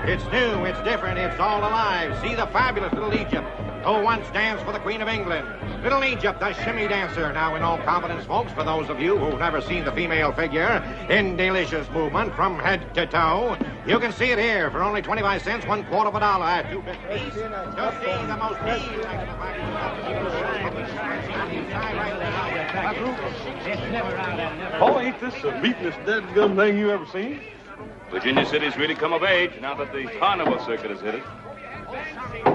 It's new, it's different, it's all alive. See the fabulous Little Egypt, who once danced for the Queen of England. Little Egypt, the shimmy dancer. Now, in all confidence, folks, for those of you who've never seen the female figure in delicious movement from head to toe, you can see it here for only 25 cents, $1/4 of a dollar at 2 bits apiece. You'll see the most Oh, ain't this the beatin'est dead-gum thing you ever seen? Virginia City's really come of age now that the carnival circuit has hit it. Oh,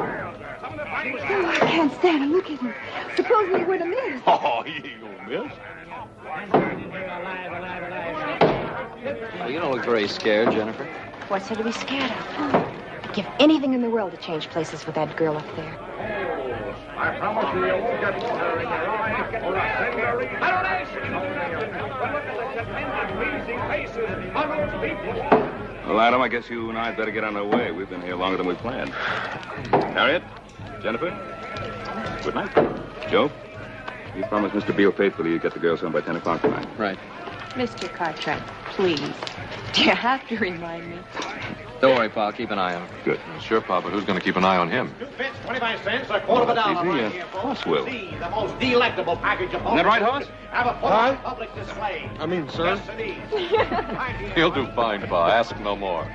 I can't stand him. Look at him. Suppose we were to miss. Oh, he ain't gonna miss. Well, you don't look very scared, Jennifer. What's there to be scared of? I'd give anything in the world to change places with that girl up there. I promise you won't get water in your eyes or a finger in Well, Adam, I guess you and I had better get on our way. We've been here longer than we planned. Harriet? Jennifer? Good night. Joe? You promised Mr. Beale faithfully you'd get the girls home by 10 o'clock tonight. Right. Mr. Cartwright, please. Do you have to remind me? Don't worry, Pa. I'll keep an eye on him. Good. Sure, Pa, but who's going to keep an eye on him? 2 bits, 25 cents, $1/4 of a dollar. Easy, Right here, folks. Hoss will. See the most delectable package of Isn't that right, Hoss? Have a full public display. I mean, sir. Yes, indeed. He'll do fine, Pa. Ask no more.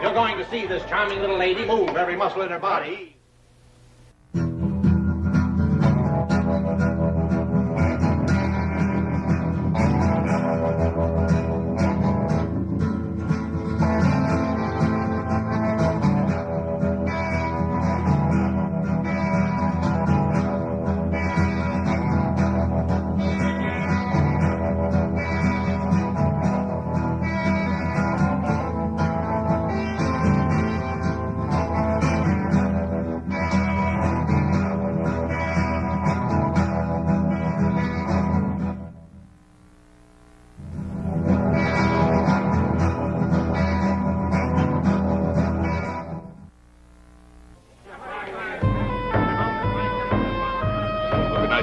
You're going to see this charming little lady move every muscle in her body.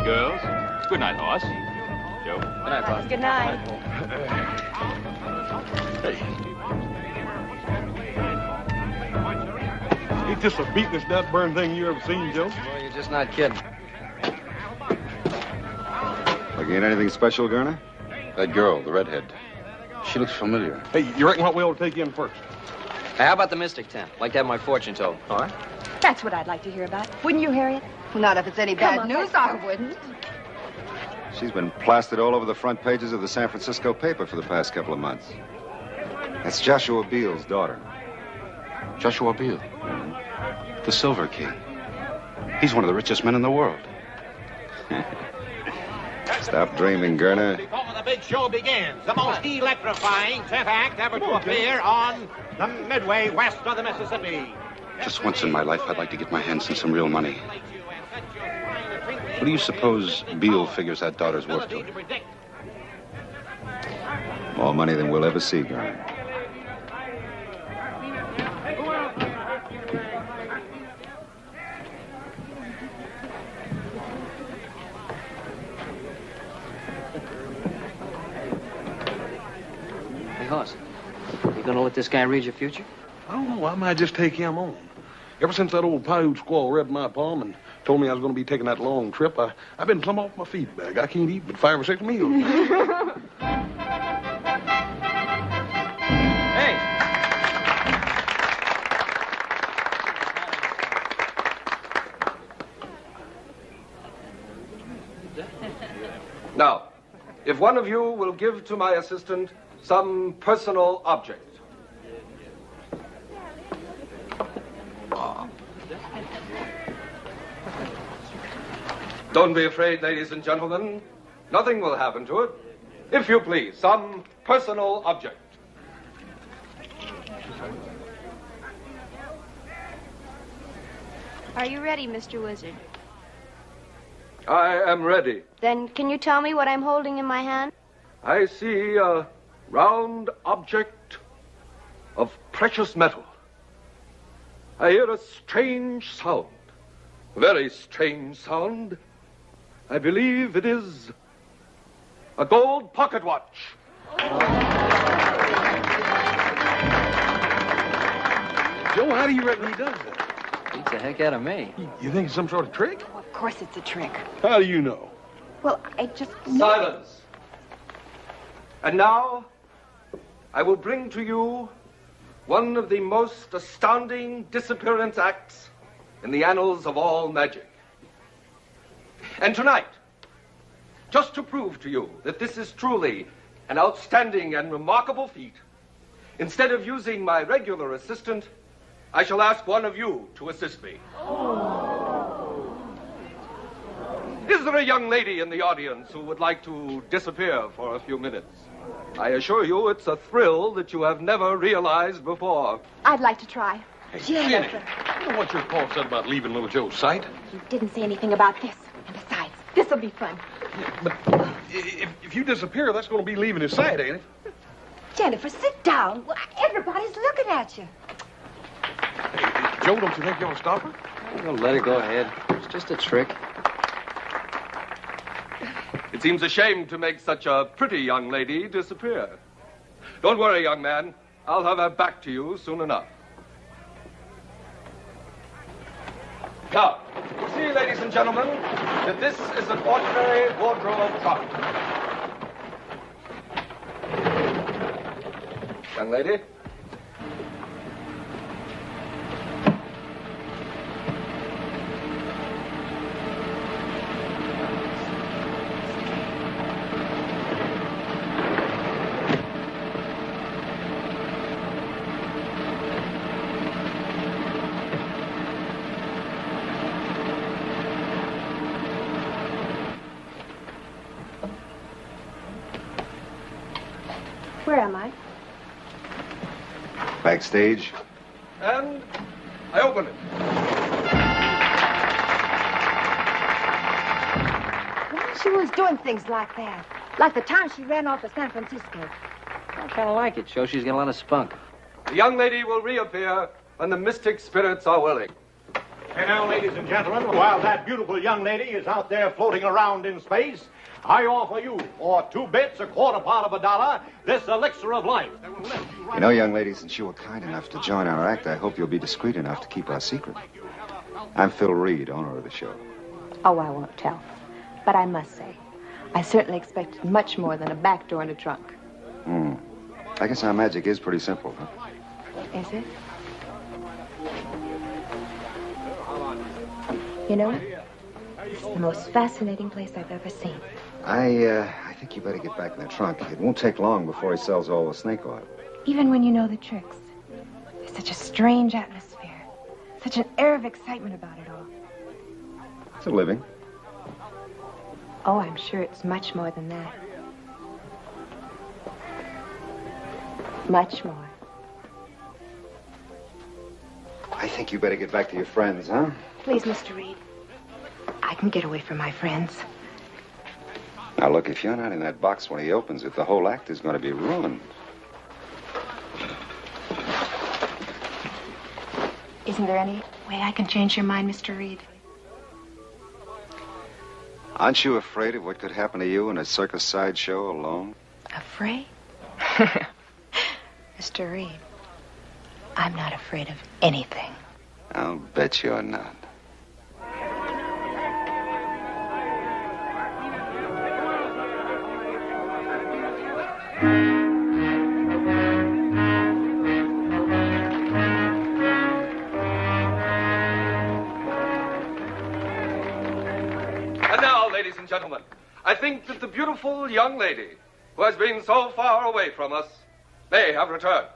Girls. Good night, Hoss. Joe. Good night, Pa. Good night. Ain't this the beatin'est nut-burn thing you ever seen, Joe? Well, you're just not kidding. Looking at anything special, Garner? That girl, the redhead. She looks familiar. Hey, you reckon what we ought to take in first? Hey, how about the Mystic Tent? Like to have my fortune told. All right. That's what I'd like to hear about. Wouldn't you, Harriet? Well, not if it's any bad news, I wouldn't. She's been plastered all over the front pages of the San Francisco paper for the past couple of months. That's Joshua Beale's daughter. Joshua Beale. The Silver King. He's one of the richest men in the world. Stop dreaming, Garner. Before the big show begins, the most electrifying 10th act ever to appear on the Midway west of the Mississippi. Just once in my life, I'd like to get my hands on some real money. What do you suppose Beale figures that daughter's worth to her? More money than we'll ever see, Garner. Hey, Hoss, you going to let this guy read your future? I don't know. I might just take him on. Ever since that old Paiute squaw read my palm and told me I was going to be taking that long trip, I've been plumb off my feed bag. I can't eat but 5 or 6 meals. Hey! Now, if one of you will give to my assistant some personal object. Don't be afraid, ladies and gentlemen. Nothing will happen to it. If you please, some personal object. Are you ready, Mr. Wizard? I am ready. Then can you tell me what I'm holding in my hand? I see a round object of precious metal. I hear a strange sound. A very strange sound. I believe it is a gold pocket watch. Joe, how do you reckon he does that? Beats the heck out of me. You think it's some sort of trick? Oh, of course it's a trick. How do you know? Well, I just... Silence. And now, I will bring to you one of the most astounding disappearance acts in the annals of all magic. And tonight, just to prove to you that this is truly an outstanding and remarkable feat, instead of using my regular assistant, I shall ask one of you to assist me. Is there a young lady in the audience who would like to disappear for a few minutes? I assure you it's a thrill that you have never realized before. I'd like to try. Hey, Jennifer. You know what your pa said about leaving little Joe's sight? He didn't say anything about this. And besides, this'll be fun. But if you disappear, that's going to be leaving his sight, ain't it? Jennifer, sit down. Well, everybody's looking at you. Hey, Joe, don't you think you ought to stop her? Well, let her go ahead. It's just a trick. It seems a shame to make such a pretty young lady disappear. Don't worry, young man. I'll have her back to you soon enough. Now, you see, ladies and gentlemen, that this is an ordinary wardrobe trunk. Young lady. Where am I? Backstage. And I open it. Why she was doing things like that? Like the time she ran off to San Francisco. I kind of like it. Shows she's got a lot of spunk. The young lady will reappear when the mystic spirits are willing. And now, ladies and gentlemen, while that beautiful young lady is out there floating around in space, I offer you, for 2 bits, a quarter part of a dollar, this elixir of life. That will lift you right. You know, young lady, since you were kind enough to join our act, I hope you'll be discreet enough to keep our secret. I'm Phil Reed, owner of the show. Oh, I won't tell. But I must say, I certainly expected much more than a back door and a trunk. I guess our magic is pretty simple, huh? Is it? You know, it's the most fascinating place I've ever seen. I think you better get back in the trunk. It won't take long before he sells all the snake oil. Even when you know the tricks, there's such a strange atmosphere, such an air of excitement about it all. It's a living. Oh, I'm sure it's much more than that. Much more. I think you better get back to your friends, huh? Please, Mr. Reed. I can get away from my friends. Now, look, if you're not in that box when he opens it, the whole act is going to be ruined. Isn't there any way I can change your mind, Mr. Reed? Aren't you afraid of what could happen to you in a circus sideshow alone? Afraid? Mr. Reed, I'm not afraid of anything. I'll bet you're not. And now, ladies and gentlemen, I think that the beautiful young lady who has been so far away from us may have returned.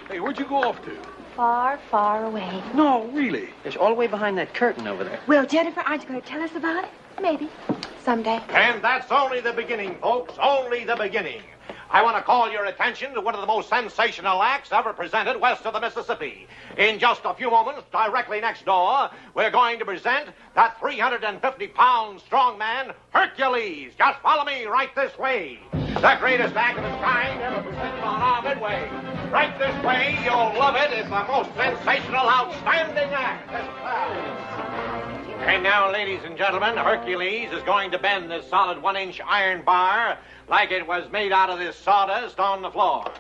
Hey, where'd you go off to? Far, far away. No, really. It's all the way behind that curtain over there. Well, Jennifer, aren't you going to tell us about it? Maybe. Someday. And that's only the beginning, folks. Only the beginning. I want to call your attention to one of the most sensational acts ever presented west of the Mississippi. In just a few moments, directly next door, we're going to present that 350-pound strong man, Hercules. Just follow me right this way. The greatest act of its kind ever presented on our midway. Right this way, you'll love it. It's the most sensational, outstanding act. And now, ladies and gentlemen, Hercules is going to bend this solid 1-inch iron bar like it was made out of this sawdust on the floor.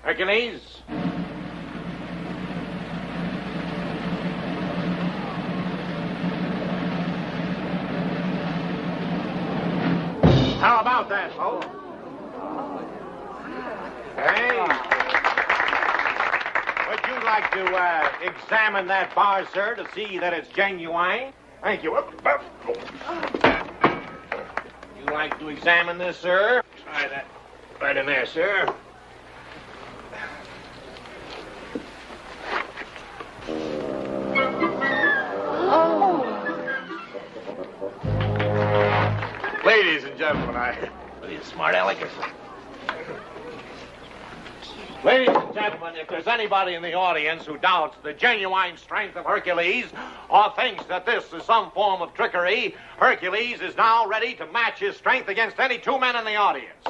Hercules. How about that, folks? Hey. Would you like to examine that bar, sir, to see that it's genuine? Thank you. You like to examine this, sir? Try that right in there, sir. Ladies and gentlemen, what are you, smart aleckers? Ladies and gentlemen, if there's anybody in the audience who doubts the genuine strength of Hercules or thinks that this is some form of trickery, Hercules is now ready to match his strength against any two men in the audience.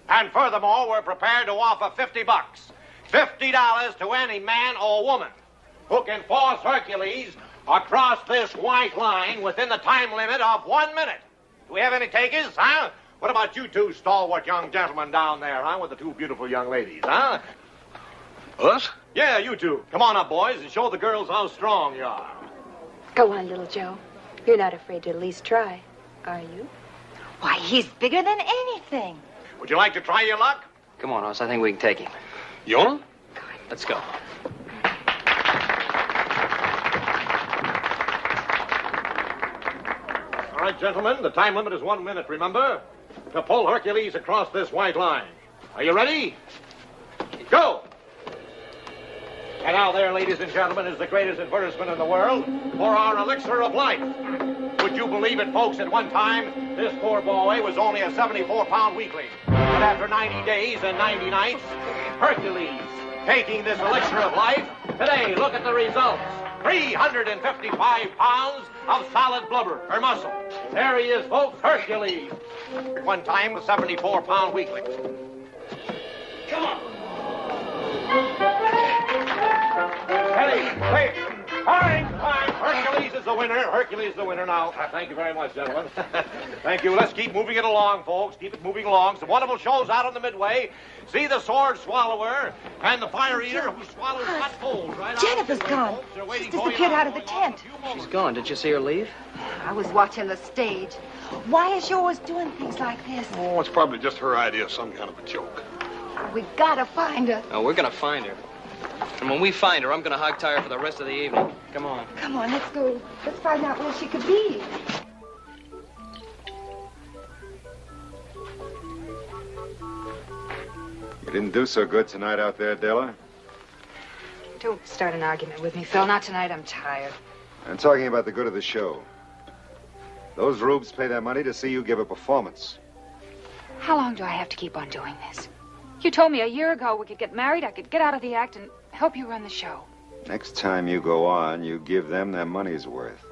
And furthermore, we're prepared to offer $50. $50 to any man or woman who can force Hercules across this white line within the time limit of 1 minute. Do we have any takers, huh? What about you two stalwart young gentlemen down there, huh, with the two beautiful young ladies, huh? Us? Yeah, you two. Come on up, boys, and show the girls how strong you are. Go on, little Joe. You're not afraid to at least try, are you? Why, he's bigger than anything. Would you like to try your luck? Come on, Hoss. I think we can take him. You want him? Let's go. All right, gentlemen, the time limit is 1 minute, remember? To pull Hercules across this white line. Are you ready? Go! And now there, ladies and gentlemen, is the greatest advertisement in the world for our elixir of life. Would you believe it, folks, at one time, this poor boy was only a 74-pound weakling. But after 90 days and 90 nights, Hercules, taking this elixir of life, today, look at the results. 355 pounds of solid blubber, or muscle. There he is, folks, Hercules. At one time, a 74-pound weakling. Come on. Steady, wait. Time. Hercules is the winner. Hercules is the winner now. Thank you very much, gentlemen. Thank you. Let's keep moving it along, folks. Keep it moving along. Some wonderful shows out on the Midway. See the sword swallower and the fire eater who swallows hot coals right Jennifer's gone. She's disappeared out of the tent. She's gone. Did you see her leave? I was watching the stage. Why is she always doing things like this? Oh, it's probably just her idea of some kind of a joke. We gotta find her. Oh, we're gonna find her. And when we find her, I'm gonna hog tie her for the rest of the evening. Come on. Come on, let's go. Let's find out where she could be. You didn't do so good tonight out there, Della. Don't start an argument with me, Phil. Not tonight. I'm tired. I'm talking about the good of the show. Those rubes pay their money to see you give a performance. How long do I have to keep on doing this? You told me a year ago we could get married, I could get out of the act and help you run the show. Next time you go on, you give them their money's worth.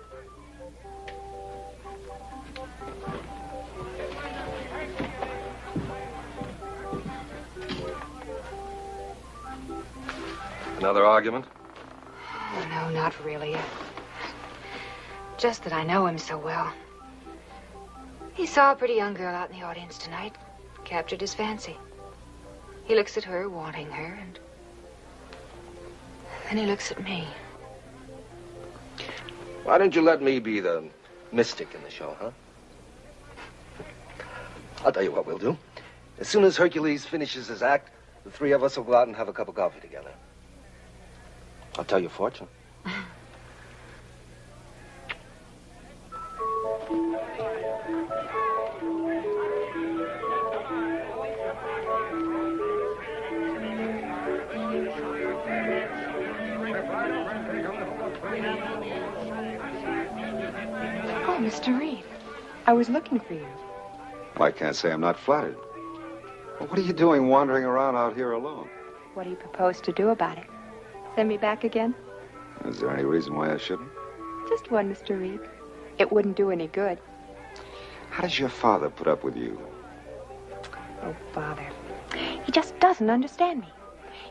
Another argument? Oh, no, not really. Just that I know him so well. He saw a pretty young girl out in the audience tonight, captured his fancy. He looks at her, wanting her, and then he looks at me. Why don't you let me be the mystic in the show, huh? I'll tell you what we'll do. As soon as Hercules finishes his act, the three of us will go out and have a cup of coffee together. I'll tell your fortune. Oh, Mr. Reed, I was looking for you. Well, I can't say I'm not flattered. Well, what are you doing wandering around out here alone? What do you propose to do about it? Send me back again? Is there any reason why I shouldn't? Just one, Mr. Reed. It wouldn't do any good. How does your father put up with you? Oh, Father. He just doesn't understand me.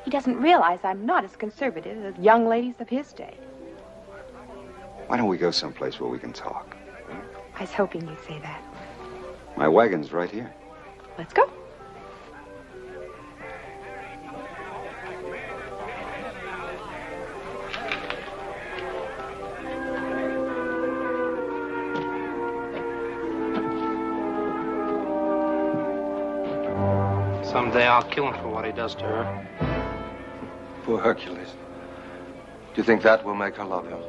He doesn't realize I'm not as conservative as young ladies of his day. Why don't we go someplace where we can talk? I was hoping you'd say that. My wagon's right here. Let's go. Someday I'll kill him for what he does to her. Poor Hercules. Do you think that will make her love him?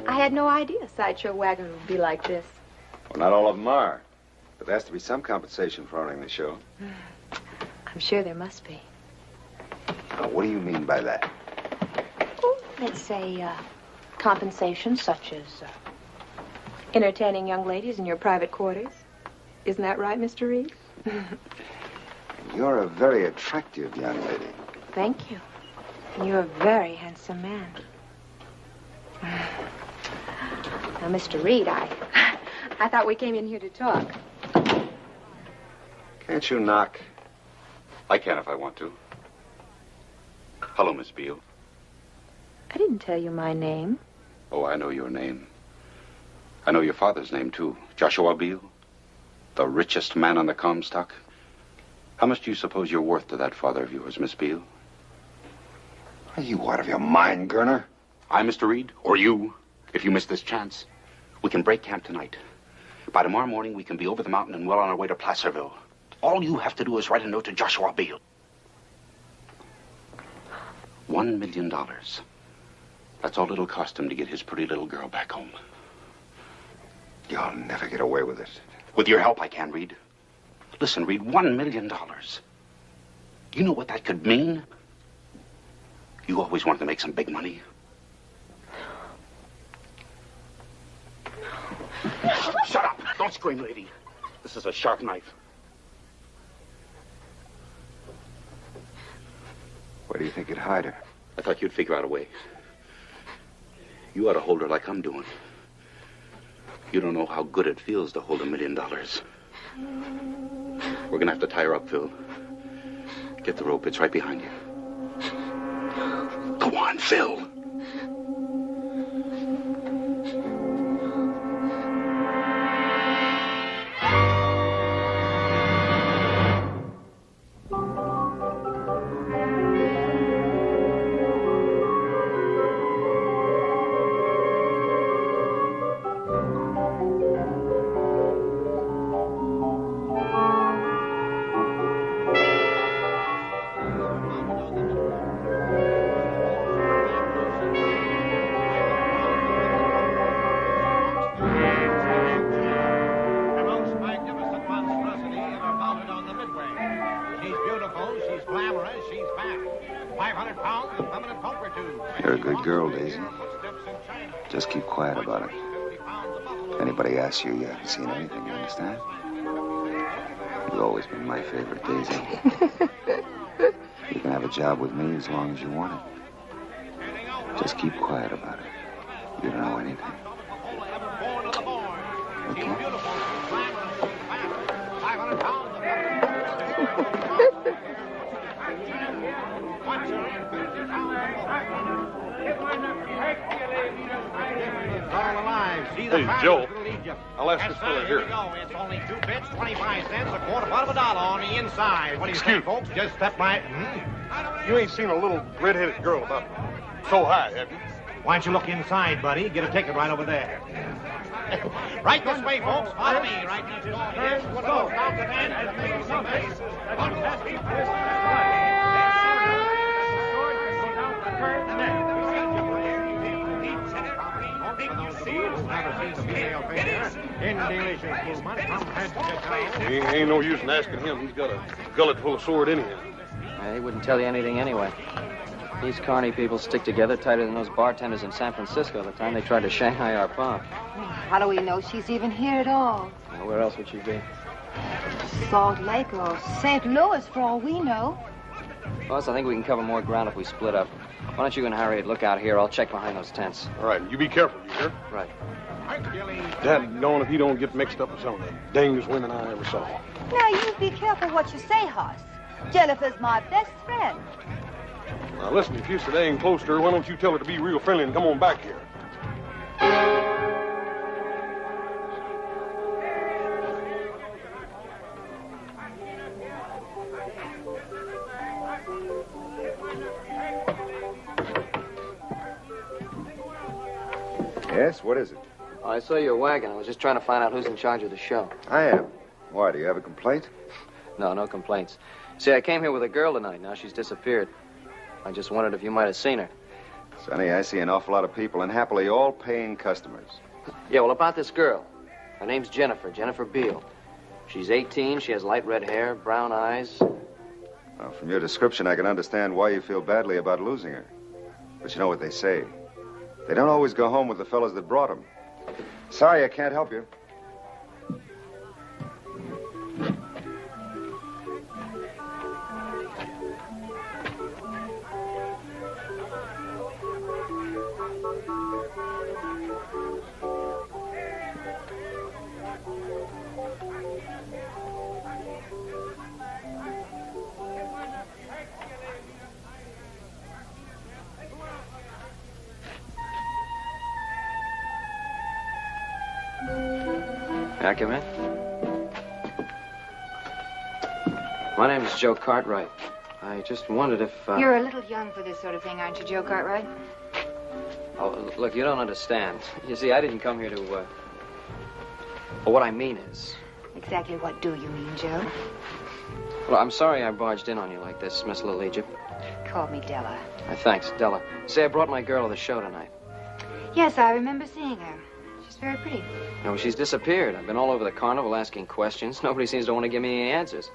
I had no idea a sideshow wagon would be like this. Well, not all of them are. But there has to be some compensation for owning the show. I'm sure there must be. Now, what do you mean by that? Oh, let's say, compensation such as entertaining young ladies in your private quarters. Isn't that right, Mr. Reed? You're a very attractive young lady. Thank you. And you're a very handsome man. Now, Mr. Reed, I thought we came in here to talk. Can't you knock? I can if I want to. Hello, Miss Beale. I didn't tell you my name. Oh, I know your name. I know your father's name, too. Joshua Beale. The richest man on the Comstock. How much do you suppose you're worth to that father of yours, Miss Beale? Are you out of your mind, Gurner? I, Mr. Reed, or you, if you miss this chance. We can break camp tonight. By tomorrow morning, we can be over the mountain and well on our way to Placerville. All you have to do is write a note to Joshua Beale. $1 million. That's all it'll cost him to get his pretty little girl back home. You'll never get away with it. With your help, I can, Reed. Listen, Reed, $1 million. You know what that could mean? You always wanted to make some big money. Shut up! Don't scream, lady. This is a sharp knife. Where do you think you'd hide her? I thought you'd figure out a way. You ought to hold her like I'm doing. You don't know how good it feels to hold $1 million. We're gonna have to tie her up, Phil. Get the rope. It's right behind you. Go on, Phil. You're a good girl, Daisy. Just keep quiet about it. If anybody asks you, you haven't seen anything, you understand? You've always been my favorite, Daisy. You can have a job with me as long as you want it. Just keep quiet about it. You don't know anything. Okay? Hey, Joe, I'll ask this fella here. It's only 2 bits, 25 cents, a quarter part of a dollar on the inside. What do you think, folks? Just step right. You ain't seen a little red-headed girl about so high, have you? Why don't you look inside, buddy? Get a ticket right over there. Right this way, folks. Follow me. Right next door. Here's what goes. Stop the van. Ain't no use in asking him. He's got a gullet full of sword anyhow. He wouldn't tell you anything anyway. These carny people stick together tighter than those bartenders in San Francisco the time they tried to Shanghai our pump. How do we know she's even here at all? Well, where else would she be? Salt Lake or St. Louis, for all we know. Boss, I think we can cover more ground if we split up. Why don't you and Harriet look out here? I'll check behind those tents. All right, you be careful, you hear? Right. Dad, Dawn, if he don't get mixed up with some of the dangest women I ever saw. Now, you be careful what you say, Hoss. Jennifer's my best friend. Now, listen, if you're staying close to her, why don't you tell her to be real friendly and come on back here? Yes, what is it? I saw your wagon. I was just trying to find out who's in charge of the show. I am. Why, do you have a complaint? No, no complaints. See, I came here with a girl tonight. Now she's disappeared. I just wondered if you might have seen her. Sonny, I see an awful lot of people, and happily all paying customers. Yeah, well, about this girl. Her name's Jennifer Beale. She's 18. She has light red hair, brown eyes. Well, from your description, I can understand why you feel badly about losing her. But you know what they say. They don't always go home with the fellas that brought them. Sorry, I can't help you. May I come in? My name is Joe Cartwright. I just wondered if... You're a little young for this sort of thing, aren't you, Joe Cartwright? Oh, look, you don't understand. You see, I didn't come here to, Well, what I mean is... Exactly what do you mean, Joe? Well, I'm sorry I barged in on you like this, Miss Little Egypt. Call me Della. Thanks, Della. Say, I brought my girl to the show tonight. Yes, I remember seeing her. She's very pretty. No, she's disappeared. I've been all over the carnival asking questions. Nobody seems to want to give me any answers.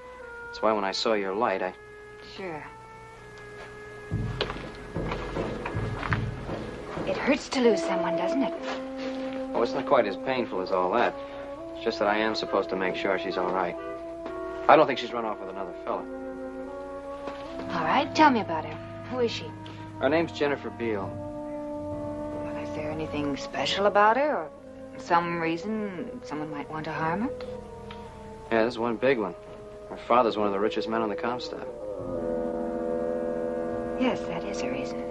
That's why when I saw your light, I... Sure. It hurts to lose someone, doesn't it? Oh, it's not quite as painful as all that. It's just that I am supposed to make sure she's all right. I don't think she's run off with another fella. All right, tell me about her. Who is she? Her name's Jennifer Beale. Well, is there anything special about her, or some reason someone might want to harm her? Yeah, there's one big one. Her father's one of the richest men on the Comstock. Yes, that is a reason.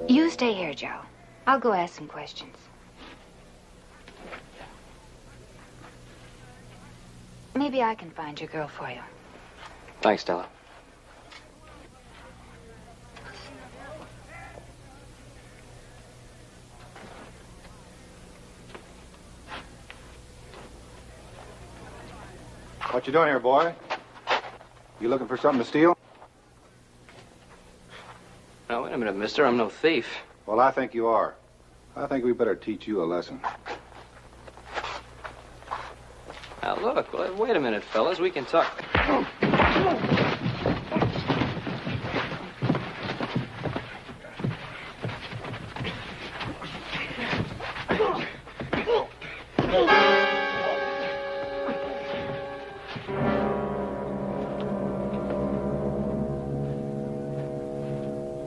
You stay here, Joe. I'll go ask some questions. Maybe I can find your girl for you. Thanks, Stella. What you doing here, boy? You looking for something to steal? Now, wait a minute, mister. I'm no thief. Well, I think you are. I think we better teach you a lesson. Now, look. Wait a minute, fellas. We can talk.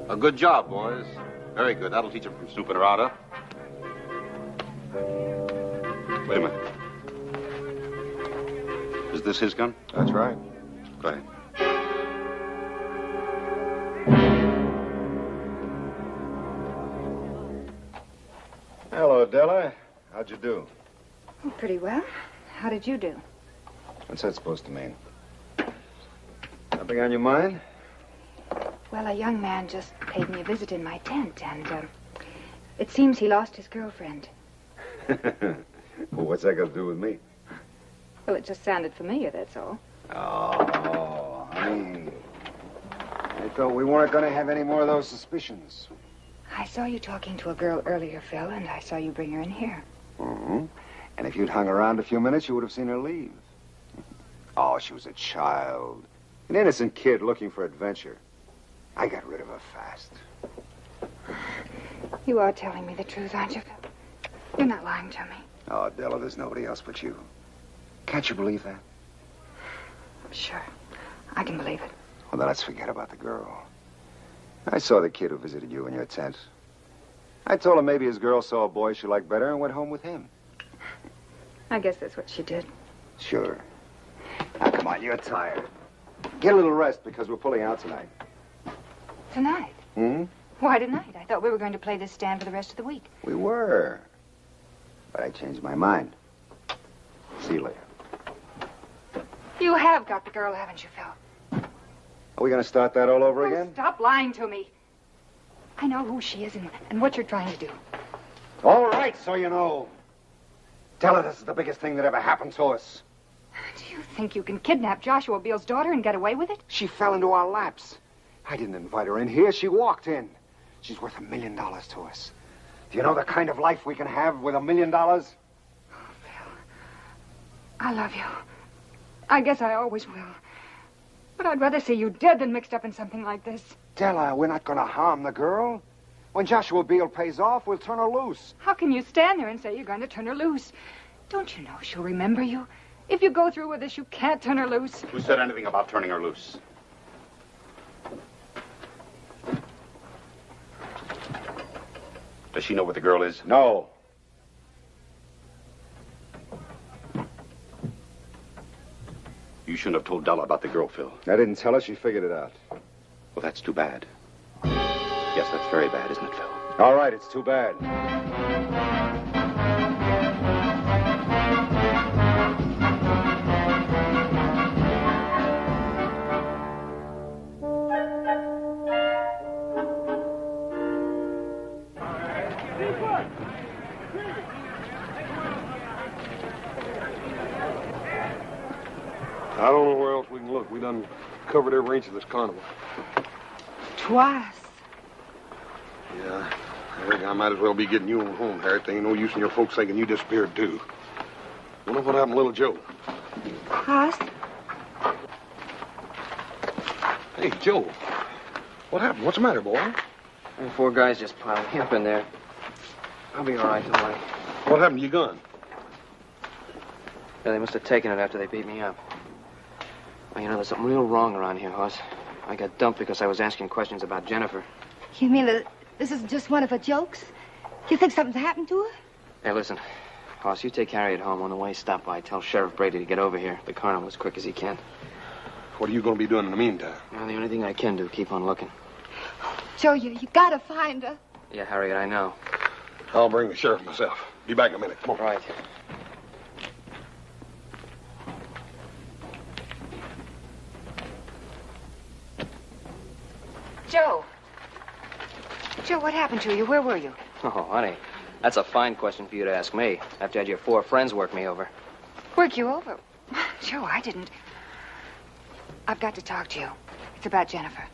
A good job, boys. Very good. That'll teach them from snooping around, huh? Wait a minute. Is this his gun? That's right. Go ahead. Hello, Della. How'd you do? Oh, pretty well. How did you do? What's that supposed to mean? Something on your mind? Well, a young man just paid me a visit in my tent, and it seems he lost his girlfriend. Well, what's that got to do with me? Well, it just sounded familiar, that's all. Oh, honey. I thought we weren't going to have any more of those suspicions. I saw you talking to a girl earlier, Phil, and I saw you bring her in here. Mm-hmm. And if you'd hung around a few minutes, you would have seen her leave. Oh, she was a child. An innocent kid looking for adventure. I got rid of her fast. You are telling me the truth, aren't you? You're not lying to me. Oh, Della, there's nobody else but you. Can't you believe that? Sure. I can believe it. Well, then let's forget about the girl. I saw the kid who visited you in your tent. I told him maybe his girl saw a boy she liked better and went home with him. I guess that's what she did. Sure. on, you're tired. Get a little rest because we're pulling out tonight. Tonight? Hmm? Why tonight? I thought we were going to play this stand for the rest of the week. We were. But I changed my mind. See you later. You have got the girl, haven't you, Phil? Are we going to start that all over again? Stop lying to me. I know who she is and what you're trying to do. All right, so you know. Tell her this is the biggest thing that ever happened to us. Do you think you can kidnap Joshua Beale's daughter and get away with it? She fell into our laps. I didn't invite her in here. She walked in. She's worth $1 million to us. Do you know the kind of life we can have with $1 million? Oh, Phil. I love you. I guess I always will. But I'd rather see you dead than mixed up in something like this. Della, we're not going to harm the girl. When Joshua Beale pays off, we'll turn her loose. How can you stand there and say you're going to turn her loose? Don't you know she'll remember you? If you go through with this, you can't turn her loose. Who said anything about turning her loose? Does she know what the girl is? No. You shouldn't have told Della about the girl, Phil. I didn't tell her. She figured it out. Well, that's too bad. Yes, that's very bad, isn't it, Phil? All right, it's too bad. I don't know where else we can look. We done covered every inch of this carnival. Twice. Yeah, I think I might as well be getting you on home, Harriet. There ain't no use in your folks thinking you disappeared, too. Wonder what happened to little Joe. Hoss? Hey, Joe. What happened? What's the matter, boy? The 4 guys just piled me up in there. I'll be all right tonight. What happened to your gun? Yeah, they must have taken it after they beat me up. Well, you know, there's something real wrong around here, Hoss. I got dumped because I was asking questions about Jennifer. You mean that this is just one of her jokes? You think something's happened to her? Hey, listen. Hoss, you take Harriet home. On the way, stop by. Tell Sheriff Brady to get over here. The carnival as quick as he can. What are you going to be doing in the meantime? Well, the only thing I can do, keep on looking. Joe, you gotta find her. Yeah, Harriet, I know. I'll bring the sheriff myself. Be back in a minute. Come on. Right. Joe. Joe, what happened to you? Where were you? Oh, honey, that's a fine question for you to ask me after you had your 4 friends work me over. Work you over? Joe, I didn't. I've got to talk to you. It's about Jennifer.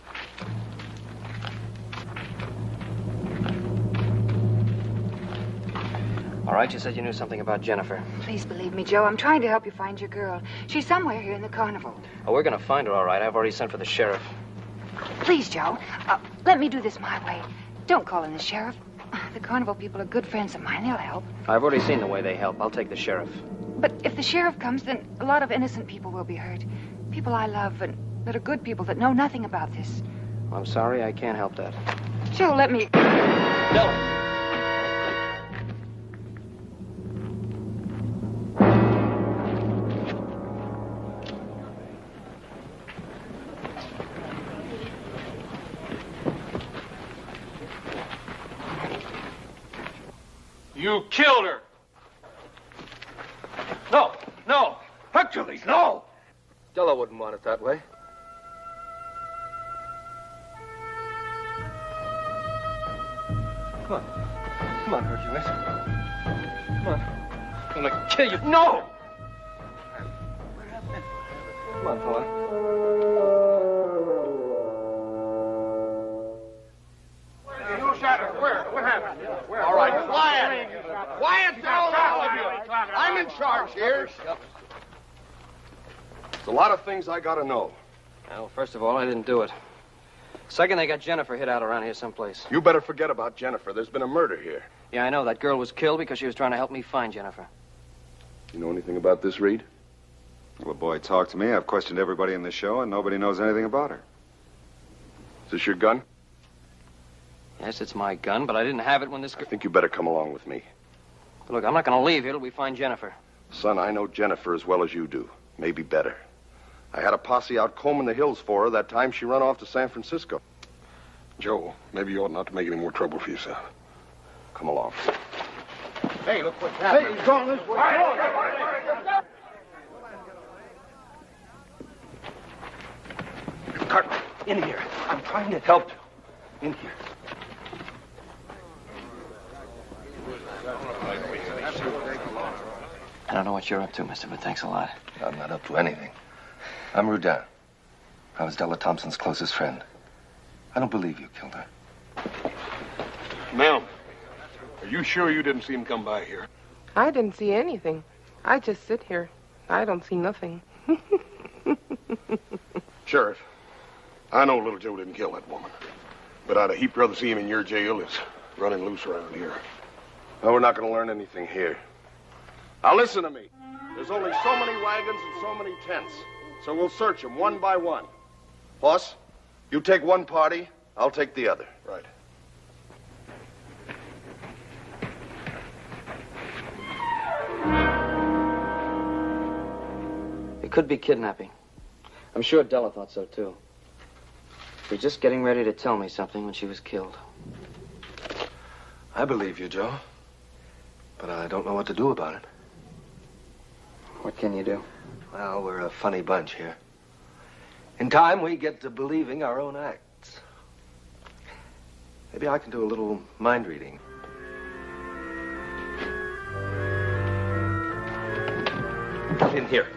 All right, you said you knew something about Jennifer. Please believe me, Joe. I'm trying to help you find your girl. She's somewhere here in the carnival. Oh, we're going to find her, all right. I've already sent for the sheriff. Please, Joe. Let me do this my way. Don't call in the sheriff. The carnival people are good friends of mine. They'll help. I've already seen the way they help. I'll take the sheriff. But if the sheriff comes, then a lot of innocent people will be hurt. People I love and that are good people that know nothing about this. Well, I'm sorry. I can't help that. Joe, let me... No. You killed her. No. Hercules, no. Della wouldn't want it that way. Come on, Hercules. Come on. I'm gonna kill you. No! Come on, fella. What happened? All right, quiet. Quiet down, all of you. I'm in charge here. There's a lot of things I gotta know. Well, first of all, I didn't do it. Second, they got Jennifer hid out around here someplace. You better forget about Jennifer. There's been a murder here. Yeah, I know. That girl was killed because she was trying to help me find Jennifer. You know anything about this, Reed? Well, boy, talk to me. I've questioned everybody in the show, and nobody knows anything about her. Is this your gun? Yes, it's my gun, but I didn't have it when this... I think you better come along with me. Look, I'm not going to leave here till we find Jennifer. Son, I know Jennifer as well as you do. Maybe better. I had a posse out combing the hills for her that time she run off to San Francisco. Joe, maybe you ought not to make any more trouble for yourself. Come along. Hey, look what's happening. Hey, he's going this way. Cartwright, in here. I'm trying to help you. In here. I don't know what you're up to, mister, but thanks a lot. I'm not up to anything. I'm Rudin. I was Della Thompson's closest friend. I don't believe you killed her. Ma'am, are you sure you didn't see him come by here? I didn't see anything. I just sit here. I don't see nothing. Sheriff, I know little Joe didn't kill that woman. But I'd a heap rather see him in your jail as running loose around here. No, we're not going to learn anything here. Now listen to me. There's only so many wagons and so many tents. So we'll search them one by one. Boss, you take one party, I'll take the other. Right. It could be kidnapping. I'm sure Della thought so, too. She was just getting ready to tell me something when she was killed. I believe you, Joe. But I don't know what to do about it. What can you do? Well, we're a funny bunch here. In time, we get to believing our own acts. Maybe I can do a little mind reading. In here.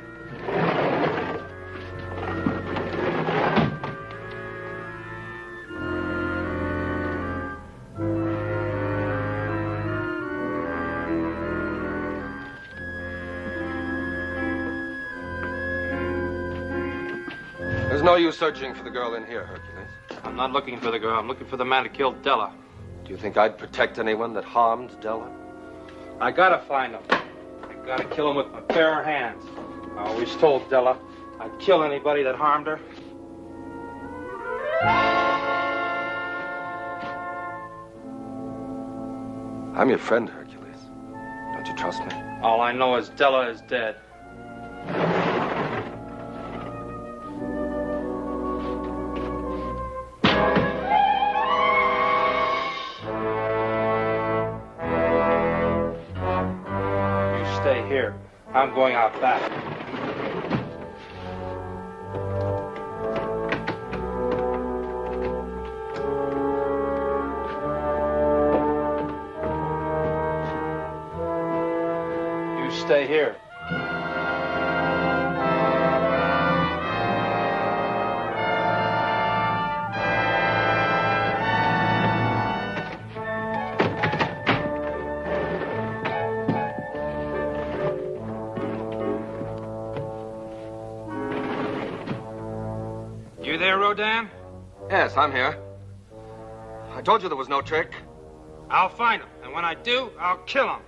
There's no use searching for the girl in here, Hercules. I'm not looking for the girl. I'm looking for the man who killed Della. Do you think I'd protect anyone that harmed Della? I gotta find him. I gotta kill him with my bare hands. I always told Della I'd kill anybody that harmed her. I'm your friend, Hercules. Don't you trust me? All I know is Della is dead. Here. I'm going out back. You stay here. You there, Rodin? Yes, I'm here. I told you there was no trick. I'll find him, and when I do, I'll kill him.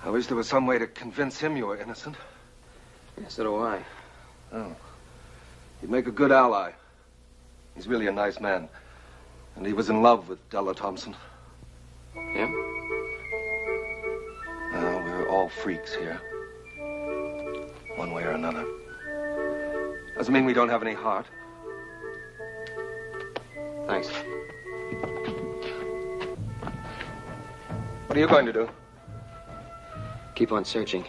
I wish there was some way to convince him you were innocent. Yes, so do I. Oh. He'd make a good ally. He's really a nice man. And he was in love with Della Thompson. Him? Well, we're all freaks here. One way or another. Doesn't mean we don't have any heart. Thanks. What are you going to do? Keep on searching.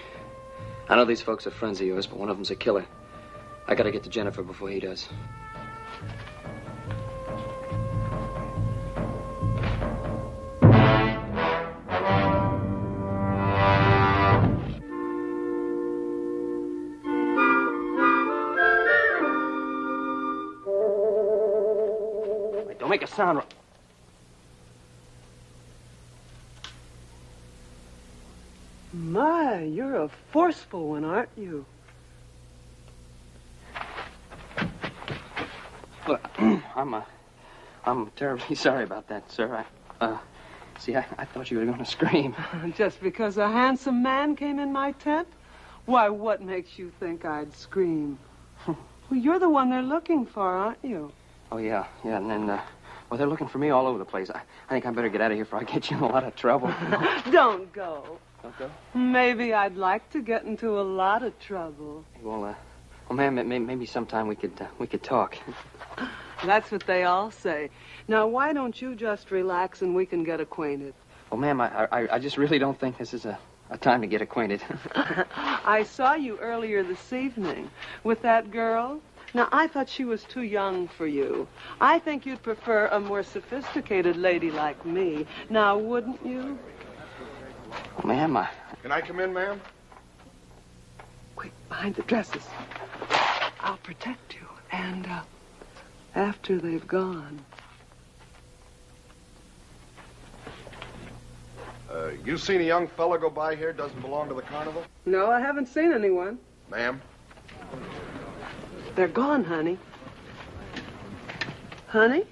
I know these folks are friends of yours, but one of them's a killer. I gotta get to Jennifer before he does. Wait, don't make a sound. My, you're a forceful one, aren't you? Look, I'm terribly sorry about that, sir. See, I thought you were going to scream. Just because a handsome man came in my tent? Why, what makes you think I'd scream? Well, you're the one they're looking for, aren't you? Oh, yeah, and then, Well, they're looking for me all over the place. I think I better get out of here before I get you in a lot of trouble. Don't go. Don't go? Maybe I'd like to get into a lot of trouble. Well, ma'am, maybe sometime we could talk. That's what they all say. Now, why don't you just relax and we can get acquainted? Well, ma'am, I just really don't think this is a time to get acquainted. I saw you earlier this evening with that girl. Now, I thought she was too young for you. I think you'd prefer a more sophisticated lady like me. Now, wouldn't you? Well, ma'am, Can I come in, ma'am? Quick, behind the dresses. I'll protect you. And, after they've gone. You seen a young fella go by here, doesn't belong to the carnival? No, I haven't seen anyone. Ma'am? They're gone, honey. Honey?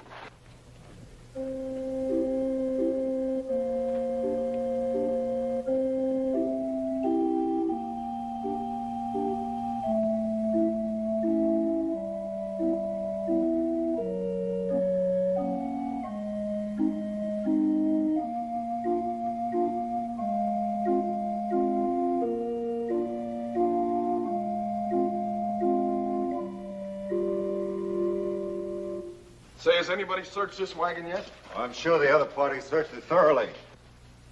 Say, has anybody searched this wagon yet? I'm sure the other party searched it thoroughly.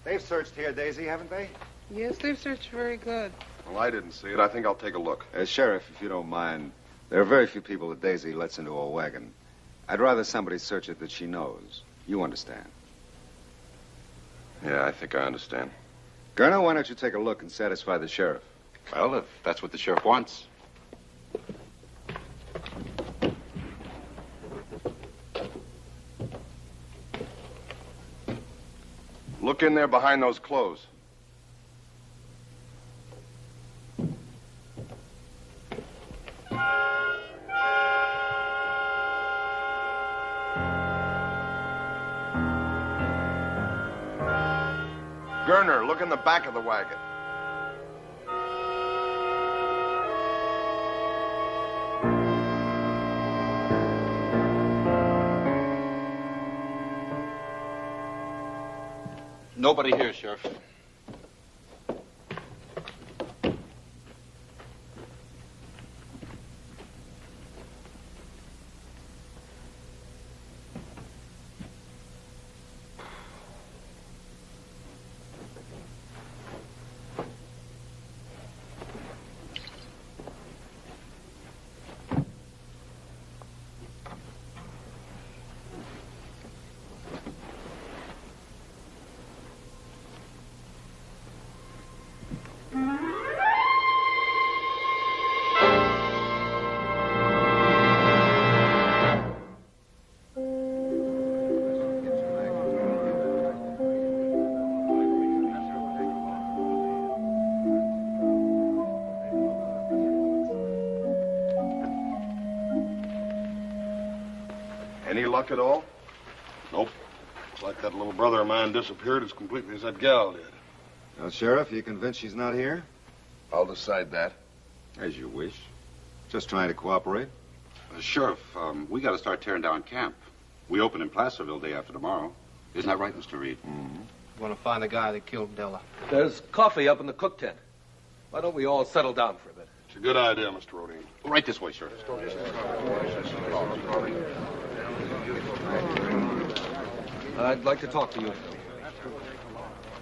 They've searched here, Daisy, haven't they? Yes, they've searched very good. Well, I didn't see it. I think I'll take a look. Sheriff, if you don't mind, there are very few people that Daisy lets into a wagon. I'd rather somebody search it that she knows. You understand? Yeah, I think I understand. Gurner, why don't you take a look and satisfy the sheriff? Well, if that's what the sheriff wants. Look in there behind those clothes. Gurner, look in the back of the wagon. Nobody here, Sheriff. Any luck at all? Nope. Looks like that little brother of mine disappeared as completely as that gal did. Now, Sheriff, you convinced she's not here? I'll decide that. As you wish. Just trying to cooperate. Sheriff, we got to start tearing down camp. We open in Placerville day after tomorrow. Isn't that right, Mr. Reed? Mm-hmm. We want to find the guy that killed Della. There's coffee up in the cook tent. Why don't we all settle down for a bit? It's a good idea, Mr. Rodine. Right this way, Sheriff. I'd like to talk to you.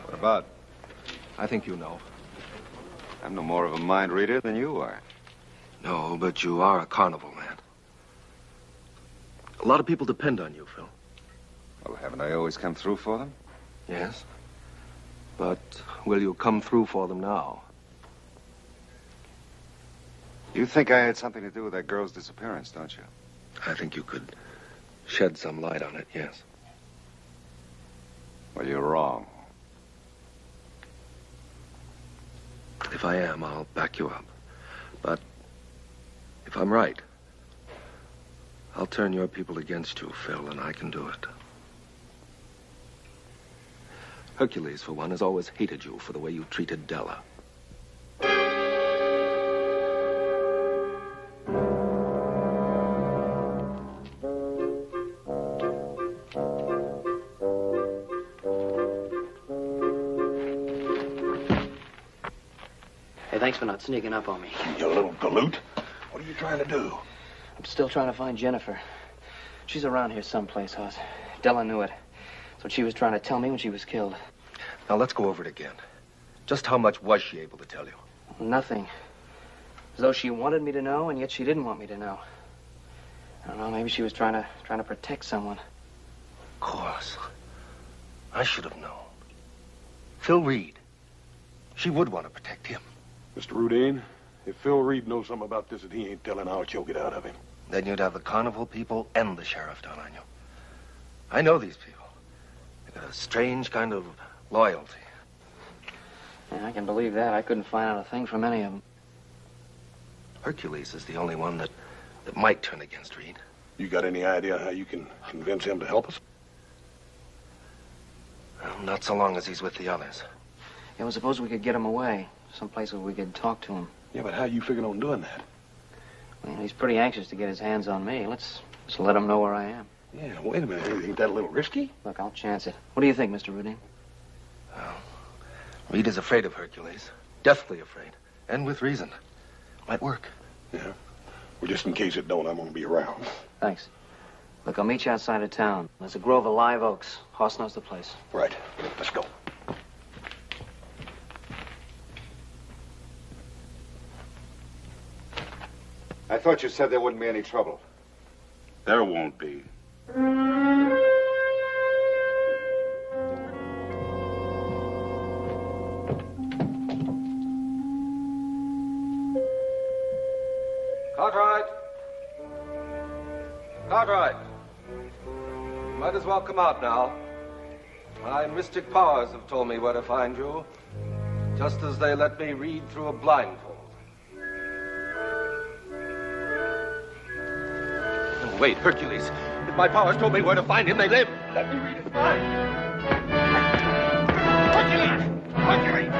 What about? I think you know. I'm no more of a mind reader than you are. No, but you are a carnival man. A lot of people depend on you, Phil. Well, haven't I always come through for them? Yes. But will you come through for them now? You think I had something to do with that girl's disappearance, don't you? I think you could shed some light on it, yes. Well, you're wrong. If I am, I'll back you up. But if I'm right, I'll turn your people against you, Phil, and I can do it. Hercules, for one, has always hated you for the way you treated Della. Hey, thanks for not sneaking up on me. You little galoot. What are you trying to do? I'm still trying to find Jennifer. She's around here someplace, Hoss. Della knew it. That's what she was trying to tell me when she was killed. Now, let's go over it again. Just how much was she able to tell you? Nothing. As though she wanted me to know, and yet she didn't want me to know. I don't know, maybe she was trying to protect someone. Of course. I should have known. Phil Reed. She would want to protect him. Mr. Rudine, if Phil Reed knows something about this that he ain't telling, I'll choke it out of him. Then you'd have the carnival people and the sheriff down on you. I know these people. They got a strange kind of loyalty. Yeah, I can believe that. I couldn't find out a thing from any of them. Hercules is the only one that might turn against Reed. You got any idea how you can convince him to help us? Well, not so long as he's with the others. Yeah, well, suppose we could get him away. Someplace where we could talk to him. Yeah, but how you figuring on doing that? Well, he's pretty anxious to get his hands on me. Let's let him know where I am. Yeah, wait a minute. Ain't that a little risky? Look, I'll chance it. What do you think, Mr. Rudine? Well, Reed is afraid of Hercules. Deathly afraid. And with reason. Might work. Yeah. Well, just in case it don't, I'm going to be around. Thanks. Look, I'll meet you outside of town. There's a grove of live oaks. Hoss knows the place. Right. Let's go. I thought you said there wouldn't be any trouble. There won't be. Cartwright! Cartwright! Might as well come out now. My mystic powers have told me where to find you, just as they let me read through a blindfold. Oh, wait, Hercules. If my powers told me where to find him, they live. Let me read his mind. Hercules! Hercules!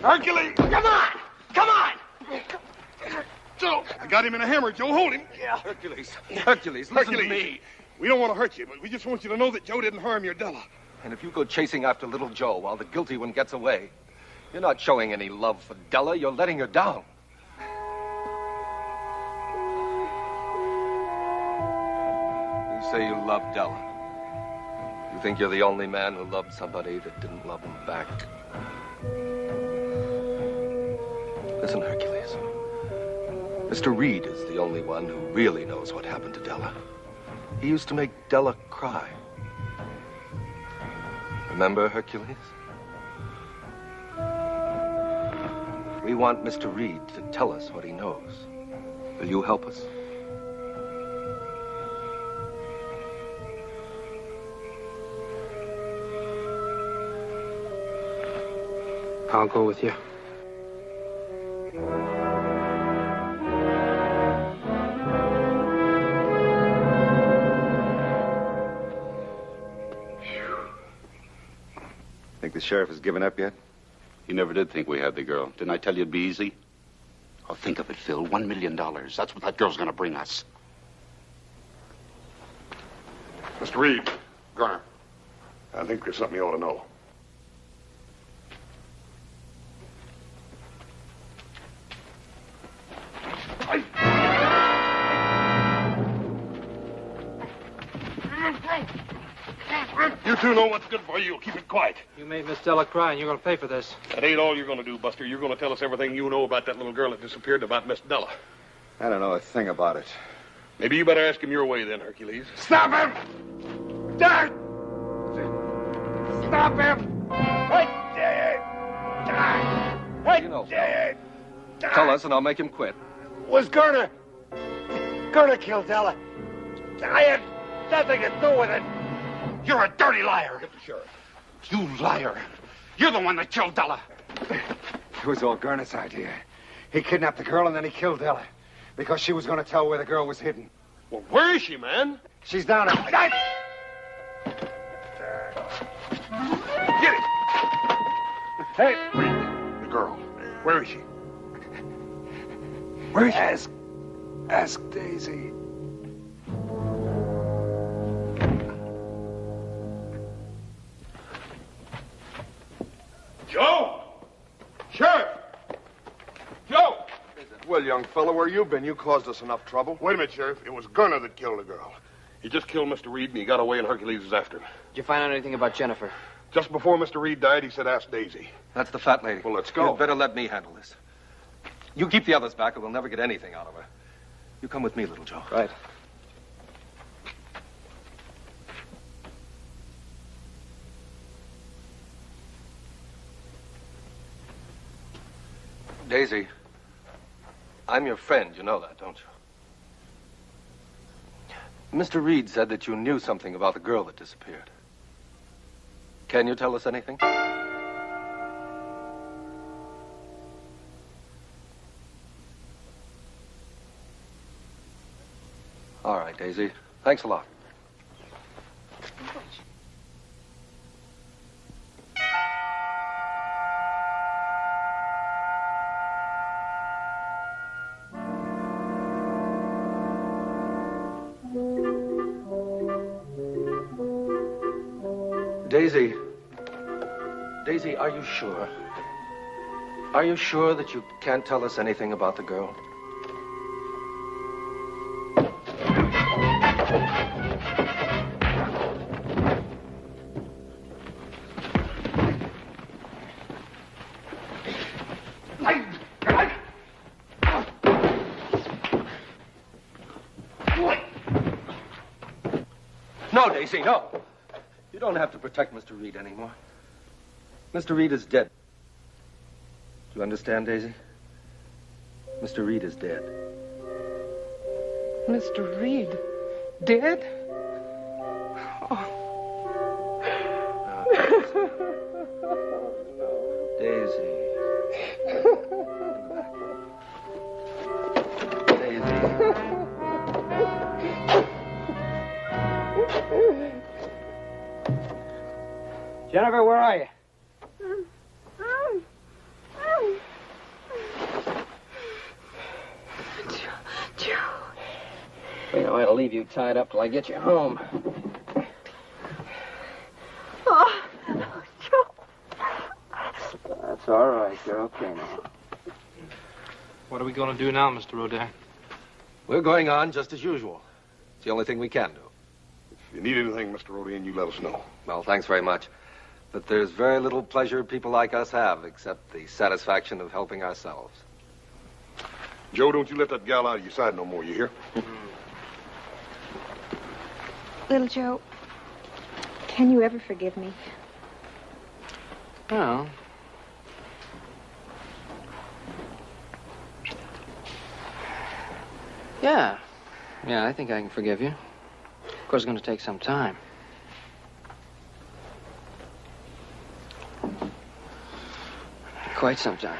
Hercules! Come on! Come on! Joe, I got him in a hammer. Joe, hold him. Yeah. Hercules, listen to me. We don't want to hurt you, but we just want you to know that Joe didn't harm your Della. And if you go chasing after little Joe while the guilty one gets away, you're not showing any love for Della. You're letting her down. You say you love Della. You think you're the only man who loved somebody that didn't love him back. Listen, Hercules. Mr. Reed is the only one who really knows what happened to Della. He used to make Della cry. Remember, Hercules? We want Mr. Reed to tell us what he knows. Will you help us? I'll go with you. Think the sheriff has given up yet? You never did think we had the girl. Didn't I tell you it'd be easy? Oh, think of it, Phil. $1 million. That's what that girl's going to bring us. Mr. Reed. Garner. I think there's something you ought to know. You two know what's good for you. Keep it quiet. You made Miss Della cry, and you're going to pay for this. That ain't all you're going to do, Buster. You're going to tell us everything you know about that little girl that disappeared and about Miss Della. I don't know a thing about it. Maybe you better ask him your way then, Hercules. Stop him! Dad! Stop him! You know, Phil. Tell us and I'll make him quit. Was Garner killed Della. I had nothing to do with it. You're a dirty liar. Get the sheriff. You liar. You're the one that killed Della. It was all Garnett's idea. He kidnapped the girl and then he killed Della because she was going to tell where the girl was hidden. Well, where is she, man? She's down at... Get it! Hey, Reed, the girl. Where is she? Where is she? Ask Daisy. young fella, where you been? You caused us enough trouble. Wait a minute, Sheriff. It was Gunner that killed the girl. He just killed Mr. Reed, and he got away, and Hercules is after him. Did you find out anything about Jennifer? Just before Mr. Reed died, he said, ask Daisy. That's the fat lady. Well, let's go. You'd better let me handle this. You keep the others back, or we'll never get anything out of her. You come with me, little Joe. Right. Daisy, I'm your friend. You know that, don't you? Mr. Reed said that you knew something about the girl that disappeared. Can you tell us anything? All right, Daisy. Thanks a lot. Daisy. Daisy, are you sure? Are you sure that you can't tell us anything about the girl? No, Daisy, no. You don't have to protect Mr. Reed anymore. Mr. Reed is dead. Do you understand, Daisy? Mr. Reed is dead. Mr. Reed? Dead? Oh. Daisy. Jennifer, where are you? Joe. You know, I'll leave you tied up till I get you home. Oh, Joe. That's all right. You're okay now. What are we going to do now, Mr. Rodin? We're going on just as usual. It's the only thing we can do. If you need anything, Mr. Rodin, you let us know. Well, thanks very much. But there's very little pleasure people like us have, except the satisfaction of helping ourselves. Joe, don't you let that gal out of your side no more, you hear? Little Joe, can you ever forgive me? Well... Yeah. Yeah, I think I can forgive you. Of course, it's going to take some time. Quite some time.